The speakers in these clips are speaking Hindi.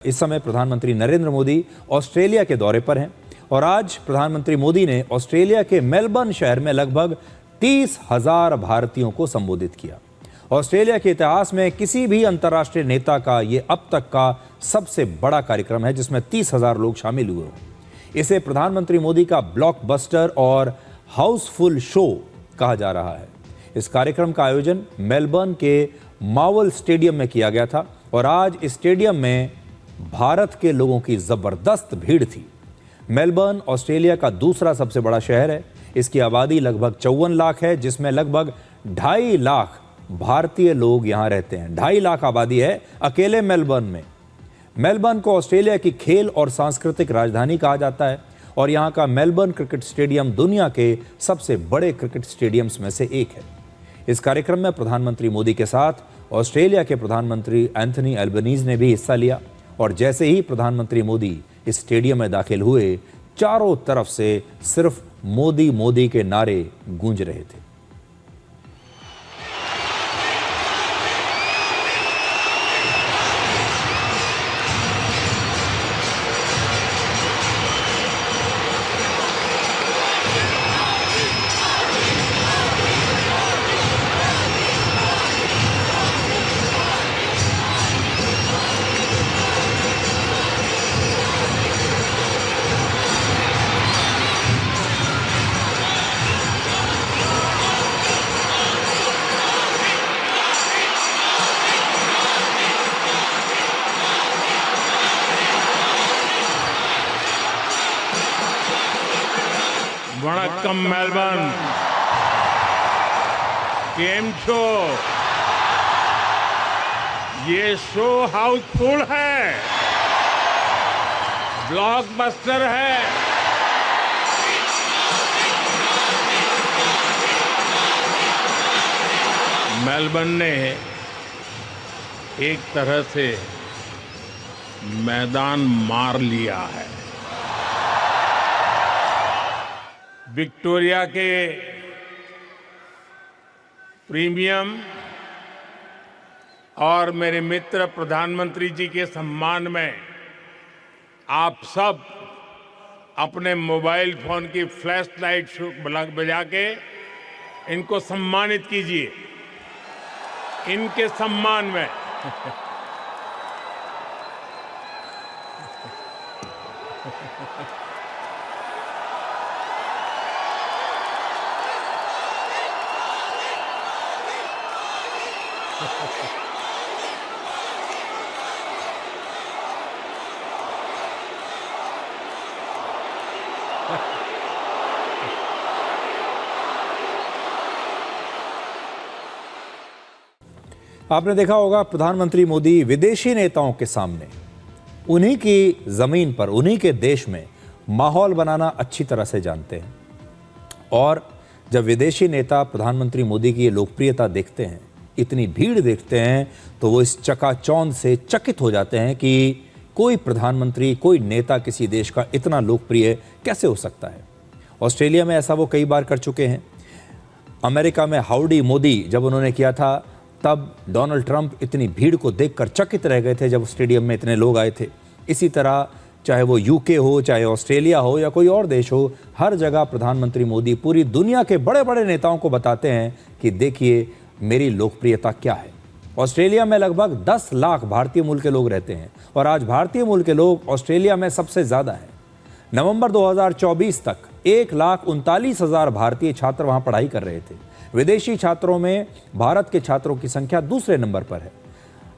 इस समय प्रधानमंत्री नरेंद्र मोदी ऑस्ट्रेलिया के दौरे पर हैं और आज प्रधानमंत्री मोदी ने ऑस्ट्रेलिया के मेलबर्न शहर में लगभग 30,000 भारतीयों को संबोधित किया। ऑस्ट्रेलिया के इतिहास में किसी भी अंतर्राष्ट्रीय नेता का ये अब तक का सबसे बड़ा कार्यक्रम है जिसमें 30,000 लोग शामिल हुए हों। इसे प्रधानमंत्री मोदी का ब्लॉकबस्टर और हाउसफुल शो कहा जा रहा है। इस कार्यक्रम का आयोजन मेलबर्न के मावल स्टेडियम में किया गया था और आज इस स्टेडियम में भारत के लोगों की जबरदस्त भीड़ थी। मेलबर्न ऑस्ट्रेलिया का दूसरा सबसे बड़ा शहर है। इसकी आबादी लगभग 54 लाख है, जिसमें लगभग 2.5 लाख भारतीय लोग यहां रहते हैं। 2.5 लाख आबादी है अकेले मेलबर्न में। मेलबर्न को ऑस्ट्रेलिया की खेल और सांस्कृतिक राजधानी कहा जाता है और यहां का मेलबर्न क्रिकेट स्टेडियम दुनिया के सबसे बड़े क्रिकेट स्टेडियम्स में से एक है। इस कार्यक्रम में प्रधानमंत्री मोदी के साथ ऑस्ट्रेलिया के प्रधानमंत्री एंथनी एल्बनीज ने भी हिस्सा लिया और जैसे ही प्रधानमंत्री मोदी इस स्टेडियम में दाखिल हुए, चारों तरफ से सिर्फ मोदी मोदी के नारे गूंज रहे थे। वणक्कम मेलबर्न, केम छो? ये शो हाउसफुल है, ब्लॉकबस्टर है। मेलबर्न ने एक तरह से मैदान मार लिया है। विक्टोरिया के प्रीमियम और मेरे मित्र प्रधानमंत्री जी के सम्मान में आप सब अपने मोबाइल फोन की फ्लैश लाइट बजा के इनको सम्मानित कीजिए। इनके सम्मान में आपने देखा होगा प्रधानमंत्री मोदी विदेशी नेताओं के सामने उन्हीं की जमीन पर, उन्हीं के देश में माहौल बनाना अच्छी तरह से जानते हैं। और जब विदेशी नेता प्रधानमंत्री मोदी की ये लोकप्रियता देखते हैं, इतनी भीड़ देखते हैं, तो वो इस चकाचौंध से चकित हो जाते हैं कि कोई प्रधानमंत्री, कोई नेता किसी देश का इतना लोकप्रिय कैसे हो सकता है। ऑस्ट्रेलिया में ऐसा वो कई बार कर चुके हैं। अमेरिका में हाउडी मोदी जब उन्होंने किया था, तब डोनाल्ड ट्रंप इतनी भीड़ को देखकर चकित रह गए थे जब स्टेडियम में इतने लोग आए थे। इसी तरह चाहे वो यूके हो, चाहे ऑस्ट्रेलिया हो या कोई और देश हो, हर जगह प्रधानमंत्री मोदी पूरी दुनिया के बड़े बड़े नेताओं को बताते हैं कि देखिए मेरी लोकप्रियता क्या है। ऑस्ट्रेलिया में लगभग 10 लाख भारतीय मूल के लोग रहते हैं और आज भारतीय मूल के लोग ऑस्ट्रेलिया में सबसे ज़्यादा हैं। नवंबर 2024 तक 1,39,000 भारतीय छात्र वहाँ पढ़ाई कर रहे थे। विदेशी छात्रों में भारत के छात्रों की संख्या दूसरे नंबर पर है।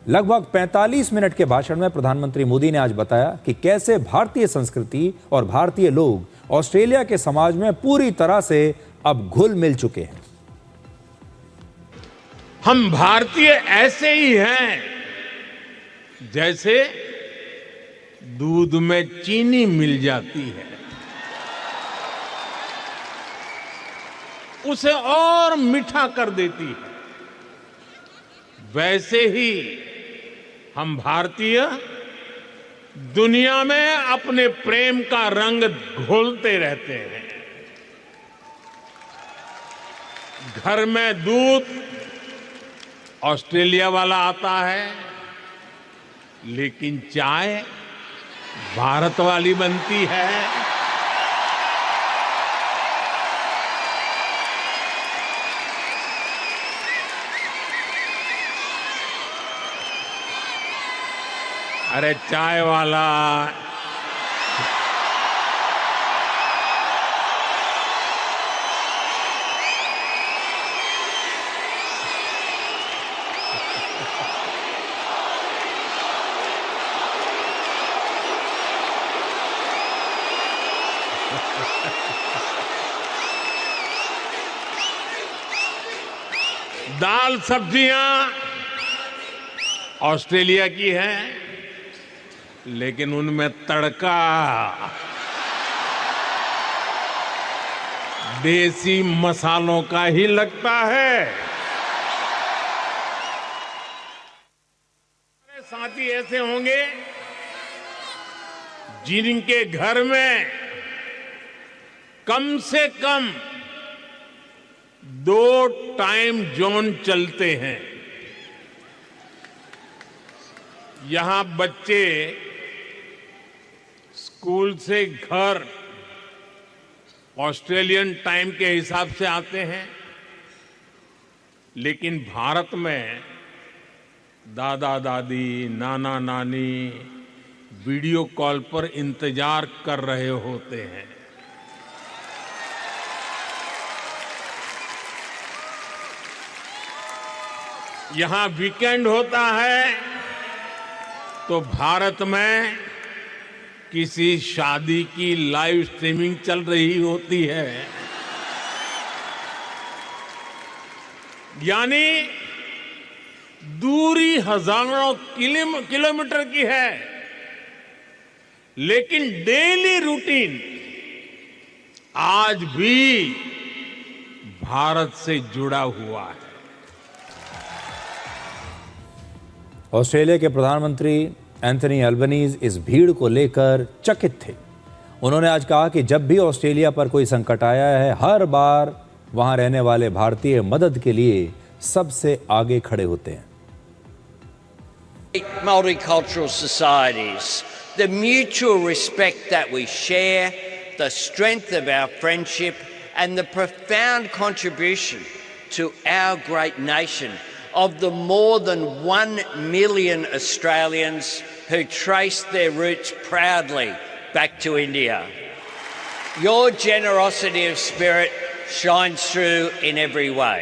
लगभग 45 मिनट के भाषण में प्रधानमंत्री मोदी ने आज बताया कि कैसे भारतीय संस्कृति और भारतीय लोग ऑस्ट्रेलिया के समाज में पूरी तरह से अब घुल मिल चुके हैं। हम भारतीय ऐसे ही हैं जैसे दूध में चीनी मिल जाती है, उसे और मीठा कर देती है। वैसे ही हम भारतीय दुनिया में अपने प्रेम का रंग घोलते रहते हैं। घर में दूध ऑस्ट्रेलिया वाला आता है, लेकिन चाय भारत वाली बनती है। अरे चाय वाला दाल सब्जियां ऑस्ट्रेलिया की हैं, लेकिन उनमें तड़का देसी मसालों का ही लगता है। हमारे साथी ऐसे होंगे जिनके घर में कम से कम 2 टाइम जोन चलते हैं। यहां बच्चे स्कूल से घर ऑस्ट्रेलियन टाइम के हिसाब से आते हैं, लेकिन भारत में दादा दादी नाना नानी वीडियो कॉल पर इंतजार कर रहे होते हैं। यहां वीकेंड होता है तो भारत में किसी शादी की लाइव स्ट्रीमिंग चल रही होती है। यानी दूरी हजारों किलोमीटर की है, लेकिन डेली रूटीन आज भी भारत से जुड़ा हुआ है। ऑस्ट्रेलिया के प्रधानमंत्री एंथनी अल्बनीज इस भीड़ को लेकर चकित थे। उन्होंने आज कहा कि जब भी ऑस्ट्रेलिया पर कोई संकट आया है, हर बार वहां रहने वाले भारतीय मदद के लिए सबसे आगे खड़े होते हैं। Multicultural societies, the mutual respect that we share, the strength of our friendship, and the profound contribution to our great nation of the more than 1 million Australians who trace their roots proudly back to India. Your generosity of spirit shines through in every way.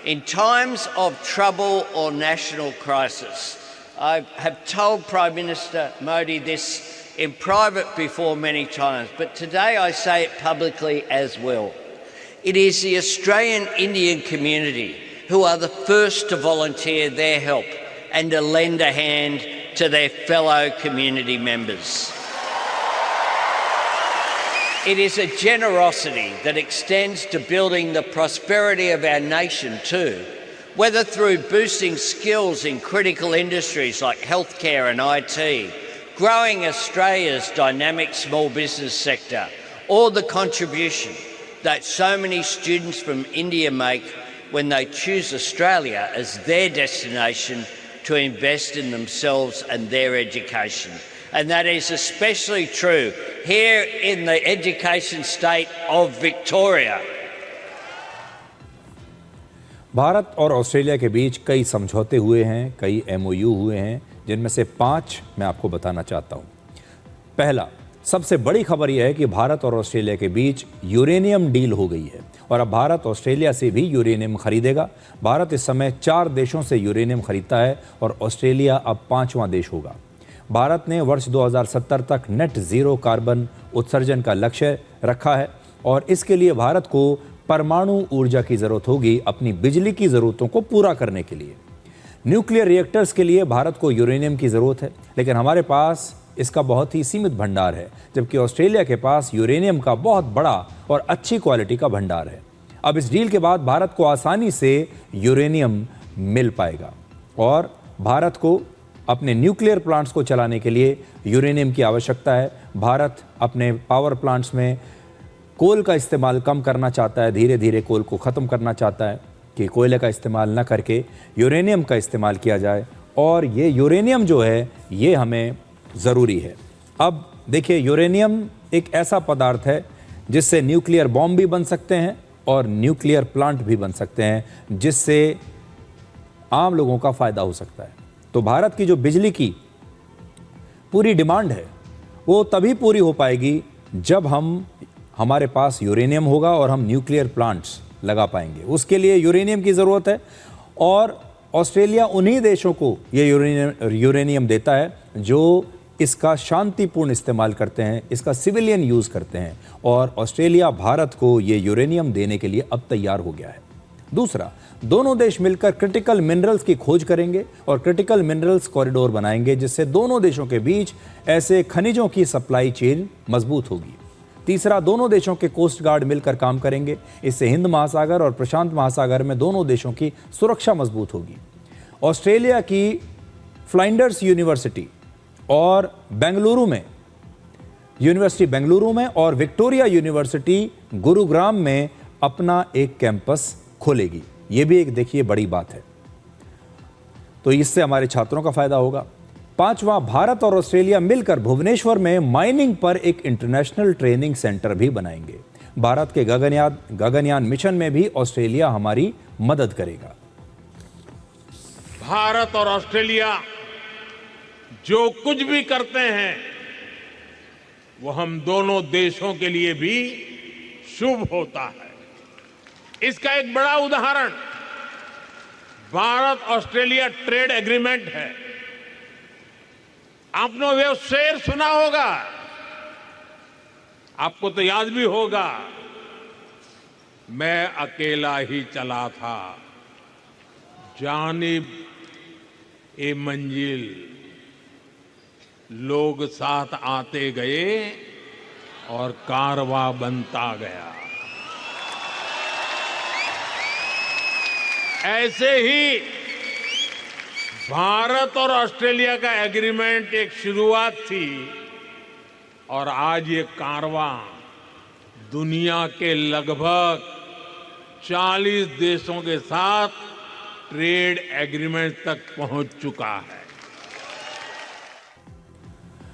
In times of trouble or national crisis, I have told Prime Minister Modi this in private before many times, but today I say it publicly as well. It is the Australian Indian community who are the first to volunteer their help and to lend a hand to their fellow community members. It is a generosity that extends to building the prosperity of our nation too, whether through boosting skills in critical industries like healthcare and IT, growing Australia's dynamic small business sector, or the contribution that so many students from India make when they choose Australia as their destination to invest in themselves and their education. And that is especially true here in the education state of Victoria. Bharat और ऑस्ट्रेलिया के बीच कई समझौते हुए हैं, कई MOU हुए हैं, जिनमें से 5 मैं आपको बताना चाहता हूं। पहला, सबसे बड़ी खबर यह है कि भारत और ऑस्ट्रेलिया के बीच यूरेनियम डील हो गई है और अब भारत ऑस्ट्रेलिया से भी यूरेनियम खरीदेगा। भारत इस समय 4 देशों से यूरेनियम खरीदता है और ऑस्ट्रेलिया अब 5वां देश होगा। भारत ने वर्ष 2070 तक नेट ज़ीरो कार्बन उत्सर्जन का लक्ष्य रखा है और इसके लिए भारत को परमाणु ऊर्जा की ज़रूरत होगी अपनी बिजली की ज़रूरतों को पूरा करने के लिए। न्यूक्लियर रिएक्टर्स के लिए भारत को यूरेनियम की ज़रूरत है, लेकिन हमारे पास इसका बहुत ही सीमित भंडार है, जबकि ऑस्ट्रेलिया के पास यूरेनियम का बहुत बड़ा और अच्छी क्वालिटी का भंडार है। अब इस डील के बाद भारत को आसानी से यूरेनियम मिल पाएगा और भारत को अपने न्यूक्लियर प्लांट्स को चलाने के लिए यूरेनियम की आवश्यकता है। भारत अपने पावर प्लांट्स में कोल का इस्तेमाल कम करना चाहता है, धीरे धीरे कोल को ख़त्म करना चाहता है कि कोयले का इस्तेमाल न करके यूरेनियम का इस्तेमाल किया जाए और ये यूरेनियम जो है ये हमें ज़रूरी है। अब देखिए, यूरेनियम एक ऐसा पदार्थ है जिससे न्यूक्लियर बॉम्ब भी बन सकते हैं और न्यूक्लियर प्लांट भी बन सकते हैं, जिससे आम लोगों का फ़ायदा हो सकता है। तो भारत की जो बिजली की पूरी डिमांड है वो तभी पूरी हो पाएगी जब हमारे पास यूरेनियम होगा और हम न्यूक्लियर प्लांट्स लगा पाएंगे। उसके लिए यूरेनियम की ज़रूरत है और ऑस्ट्रेलिया उन्हीं देशों को ये यूरेनियम देता है जो इसका शांतिपूर्ण इस्तेमाल करते हैं, इसका सिविलियन यूज़ करते हैं, और ऑस्ट्रेलिया भारत को ये यूरेनियम देने के लिए अब तैयार हो गया है। दूसरा, दोनों देश मिलकर क्रिटिकल मिनरल्स की खोज करेंगे और क्रिटिकल मिनरल्स कॉरिडोर बनाएंगे, जिससे दोनों देशों के बीच ऐसे खनिजों की सप्लाई चेन मजबूत होगी। तीसरा, दोनों देशों के कोस्ट गार्ड मिलकर काम करेंगे, इससे हिंद महासागर और प्रशांत महासागर में दोनों देशों की सुरक्षा मजबूत होगी। ऑस्ट्रेलिया की फ्लाइंडर्स यूनिवर्सिटी और बेंगलुरु में और विक्टोरिया यूनिवर्सिटी गुरुग्राम में अपना एक कैंपस खोलेगी। ये भी एक देखिए बड़ी बात है, तो इससे हमारे छात्रों का फायदा होगा। पांचवा, भारत और ऑस्ट्रेलिया मिलकर भुवनेश्वर में माइनिंग पर एक इंटरनेशनल ट्रेनिंग सेंटर भी बनाएंगे। भारत के गगनयान मिशन में भी ऑस्ट्रेलिया हमारी मदद करेगा। भारत और ऑस्ट्रेलिया जो कुछ भी करते हैं वो हम दोनों देशों के लिए भी शुभ होता है। इसका एक बड़ा उदाहरण भारत ऑस्ट्रेलिया ट्रेड एग्रीमेंट है। आपने वो शेर सुना होगा, आपको तो याद भी होगा, मैं अकेला ही चला था, जानिब ए मंजिल, लोग साथ आते गए और कारवां बनता गया। ऐसे ही भारत और ऑस्ट्रेलिया का एग्रीमेंट एक शुरुआत थी और आज ये कारवां दुनिया के लगभग 40 देशों के साथ ट्रेड एग्रीमेंट तक पहुंच चुका है।